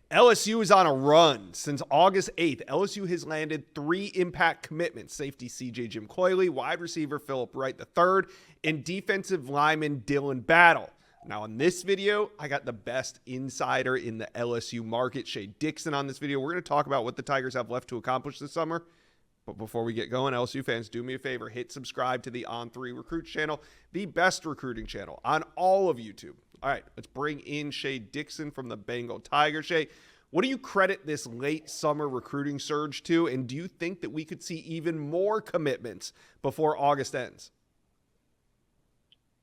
LSU is on a run. Since August 8th, LSU has landed 3 impact commitments: safety CJ Jim Coyley, wide receiver Philip Wright III, and defensive lineman Dylan Battle. Now, in this video, I got the best insider in the LSU market, Shea Dixon, on this video. We're going to talk about what the Tigers have left to accomplish this summer. But before we get going, LSU fans, do me a favor. Hit subscribe to the On3 Recruits channel, the best recruiting channel on all of YouTube. All right, let's bring in Shea Dixon from the Bengal Tiger. Shea, what do you credit this late summer recruiting surge to? And do you think that we could see even more commitments before August ends?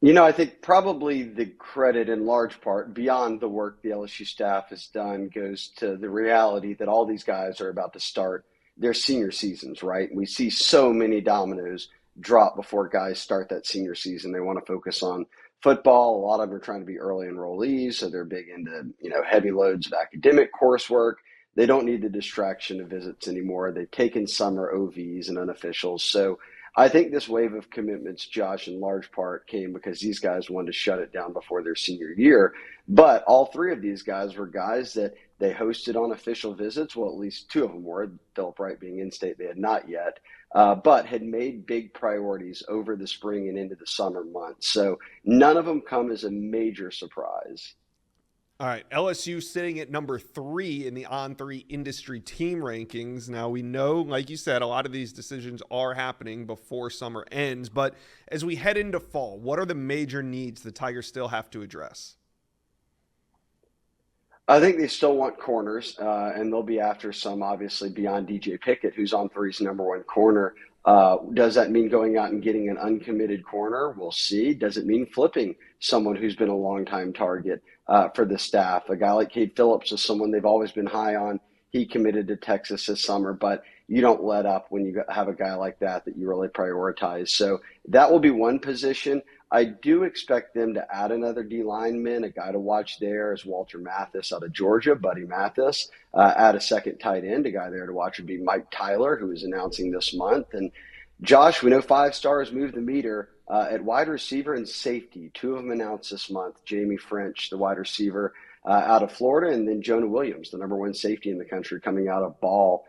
I think probably the credit in large part, beyond the work the LSU staff has done, goes to the reality that all these guys are about to start their senior seasons, right? We see so many dominoes drop before guys start that senior season. They want to focus on football. A lot of them are trying to be early enrollees, so they're big into, heavy loads of academic coursework. They don't need the distraction of visits anymore. They've taken summer OVs and unofficials. So I think this wave of commitments, Josh, in large part came because these guys wanted to shut it down before their senior year. But all 3 of these guys were guys that they hosted on official visits. Well, at least 2 of them were, Philip Wright being in-state, they had not yet, but had made big priorities over the spring and into the summer months. So none of them come as a major surprise. All right, LSU sitting at number 3 in the On3 industry team rankings. Now, we know, like you said, a lot of these decisions are happening before summer ends. But as we head into fall, what are the major needs the Tigers still have to address? I think they still want corners, and they'll be after some, obviously, beyond DJ Pickett, who's On3's number 1 corner. Does that mean going out and getting an uncommitted corner? We'll see. Does it mean flipping someone who's been a long-time target for the staff? A guy like Cade Phillips is someone they've always been high on. He committed to Texas this summer, but you don't let up when you have a guy like that you really prioritize. So that will be one position. I do expect them to add another D lineman. A guy to watch there is Walter Mathis out of Georgia, Buddy Mathis. Add a second tight end. A guy there to watch would be Mike Tyler, who is announcing this month. And Josh, we know 5 stars move the meter at wide receiver and safety. 2 of them announced this month. Jamie French, the wide receiver out of Florida, and then Jonah Williams, the number 1 safety in the country, coming out of Ball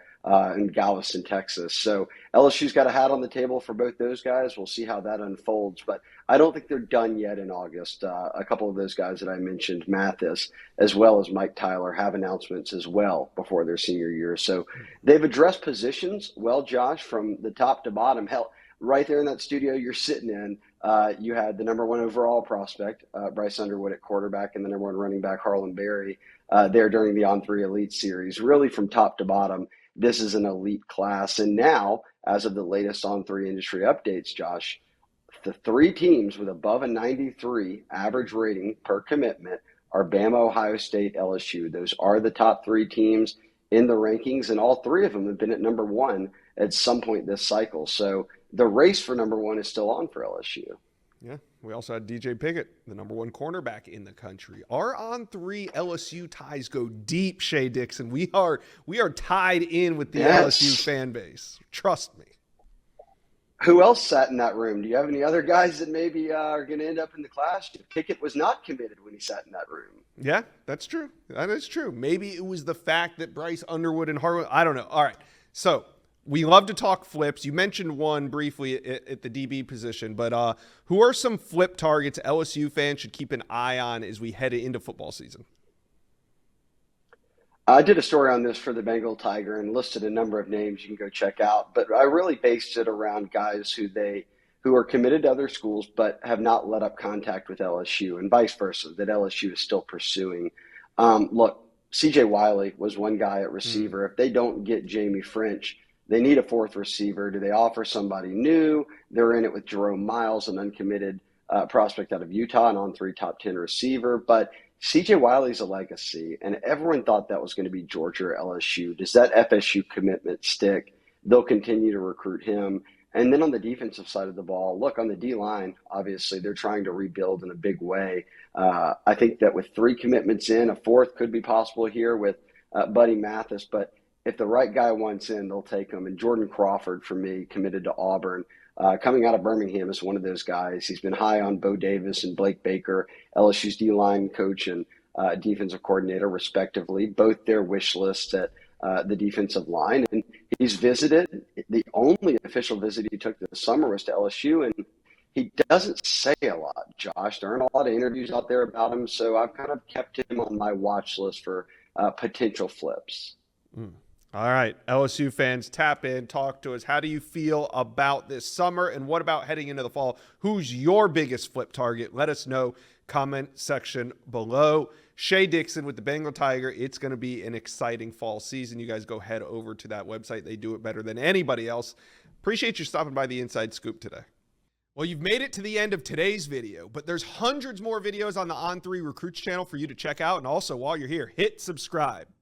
in Galveston, Texas. So LSU's got a hat on the table for both those guys. We'll see how that unfolds, but I don't think they're done yet in August. A couple of those guys that I mentioned, Mathis, as well as Mike Tyler, have announcements as well before their senior year. So they've addressed positions well, Josh, from the top to bottom. Hell, right there in that studio you're sitting in, you had the number 1 overall prospect, Bryce Underwood at quarterback, and the number 1 running back, Harlan Berry, there during the On3 Elite Series. Really, from top to bottom, this is an elite class. And now, as of the latest On3 industry updates, Josh, the 3 teams with above a 93 average rating per commitment are Bama, Ohio State, LSU. Those are the top 3 teams in the rankings, and all 3 of them have been at number 1 at some point this cycle. So the race for number 1 is still on for LSU. Yeah, we also had DJ Pickett, the number 1 cornerback in the country. Our On3 LSU ties go deep, Shea Dixon. We are tied in with the LSU fan base. Trust me. Who else sat in that room? Do you have any other guys that maybe are going to end up in the class? Pickett was not committed when he sat in that room. Yeah, that's true. That is true. Maybe it was the fact that Bryce Underwood and Harlan, I don't know. All right, so we love to talk flips. You mentioned one briefly at the DB position, but who are some flip targets LSU fans should keep an eye on as we head into football season? I did a story on this for the Bengal Tiger and listed a number of names you can go check out, but I really based it around guys who are committed to other schools but have not let up contact with LSU, and vice versa, that LSU is still pursuing. Look, CJ Wiley was one guy at receiver. If they don't get Jamie French, they need a 4th receiver. Do they offer somebody new? They're in it with Jerome Miles, an uncommitted prospect out of Utah, an On3 top 10 receiver. But CJ Wiley's a legacy, and everyone thought that was going to be Georgia or LSU. Does that FSU commitment stick? They'll continue to recruit him. And then on the defensive side of the ball, look, on the D-line, obviously they're trying to rebuild in a big way. I think that with 3 commitments in, a 4th could be possible here with Buddy Mathis, but if the right guy wants in, they'll take him. And Jordan Crawford, for me, committed to Auburn. Coming out of Birmingham is one of those guys. He's been high on Bo Davis and Blake Baker, LSU's D-line coach, and defensive coordinator, respectively, both their wish lists at the defensive line. And he's visited. The only official visit he took this summer was to LSU, and he doesn't say a lot, Josh. There aren't a lot of interviews out there about him, so I've kind of kept him on my watch list for potential flips. All right, LSU fans, tap in, talk to us. How do you feel about this summer, and what about heading into the fall? Who's your biggest flip target? Let us know. Comment section below. Shea Dixon with the Bengal Tiger. It's going to be an exciting fall season. You guys go head over to that website. They do it better than anybody else. Appreciate you stopping by the Inside Scoop today. Well, you've made it to the end of today's video, but there's hundreds more videos on the On3 Recruits channel for you to check out. And also, while you're here, hit subscribe.